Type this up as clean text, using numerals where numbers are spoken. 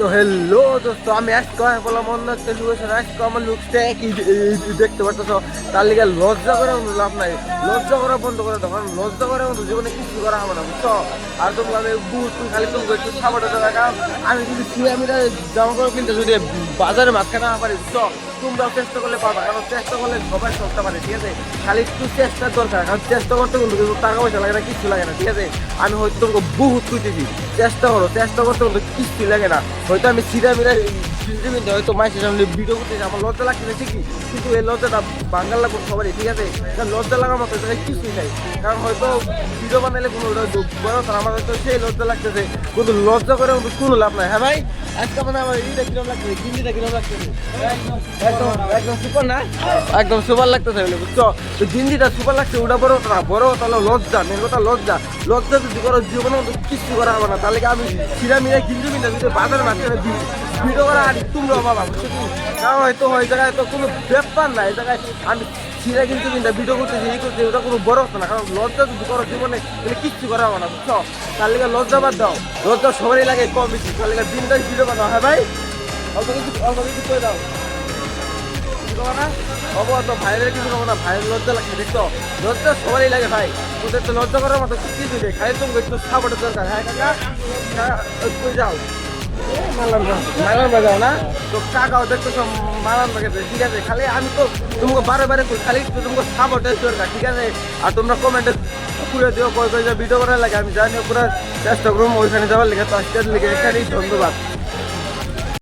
তো হ্যালো দোস্ত, আমি আজকে বললাম অন্য একটা লুকেশন। আজকে আমার লুকসটা একই দেখতে পারতেছো। তার লিগে লজ্জা করে লাভ নাই, লজ্জা করা বন্ধ করে দাও, কারণ লজ্জা করে জীবনে কিছু করা হবে না, বুঝছো? আর তোমরা আমি বুট খালি তোমাকে একটু সাপোর্ট দেওয়া, আমি যদি সিরামিরা জামা কাপড় কিনতে যদি বাজারে মাঝখানে না পারি, বুঝছো? তোমরাও চেষ্টা করলে পারবা, কারণ চেষ্টা করলে সবাই করতে পারে, ঠিক আছে? খালি একটু চেষ্টার দরকার, কারণ চেষ্টা করতে কিন্তু টাকা পয়সা লাগে না, কিছু লাগে না, ঠিক আছে? আমি হয়তো তোমাকে বহুত খুঁজেছি, চেষ্টা করো, চেষ্টা করতে কিন্তু কিছু লাগে না। হয়তো আমি সিরামিরা হয়তো মাসের সামনে ভিডিও করতেছি, আমার লজ্জা লাগতেছে ঠিকই, কিন্তু এই লজ্জাটা বাঙাল লাগবে সবারই, ঠিক আছে? কারণ লজ্জা লাগার মতো এখানে কিছুই নাই, কারণ হয়তো ভিডিও বানাইলে কোনো বড় তার আমার হয়তো সেই লজ্জা লাগতেছে, কিন্তু লজ্জা করে কিন্তু কোনো লাভ নাই। হ্যাঁ ভাই, আজকে মানে আমার এইটা কিরম লাগতেছে, গিঞ্জিটা কিরম লাগতেছে? একদম একদম সুপার না, একদম সুপার লাগতেছে, বুঝছো? তো গিঞ্জিটা সুপার লাগছে, ওটা বড় কথা না, বড় কথা হলো লজ্জা, মেন কথা লজ্জা। লজ্জা যদি করো জীবনে কিছু করা হবে না, তাহলে আমি সিরামিরা গিঞ্জি মিনা যদি বাজারে মাঝখানে ভিডিও করা আর তোমরা বাবা, বুঝছো কি? কারণ হয়তো ওই জায়গায় তো কোনো ব্যাপার না, এই জায়গায় আমি সিরা কিন্তু ভিডিও করতেছি, এই করতেছি, ওটা কোনো বড় কথা না, কারণ লজ্জা যদি করো জীবনে তাহলে কিচ্ছু করা হবে না, বুঝছো? তার লিগে লজ্জা বাদ দাও, লজ্জা সবারই লাগে কম বেশি, তার লিগে দিনটাই ভিডিও বানাও। হ্যাঁ ভাই, অল্প কিছু করে দাও, না অবত ভাইয়ের কিছু কমো না, ভাইয়ের লজ্জা লাগছে, দেখছো? লজ্জা সবারই লাগে ভাই, ওদের তো লজ্জা করার মতো কিছু নেই, খালি তুমি একটু সাপোর্টের দরকার। হ্যাঁ কাকা, কই যাও? মালান বাজাও না তো কাকাও দেখতেছো মালান বাজাতে, ঠিক আছে? খালি আমি তো তোমাকে বারে বারে খালি একটু তোমাকে সাপোর্টের দরকার, ঠিক আছে? আর তোমরা কমেন্টে পুরো দিও কই কই ভিডিও করার লাগে, আমি জানি পুরো চেষ্টা করবো ওইখানে যাওয়ার লেগে। তো আজকের লেগে এখানেই ধন্যবাদ।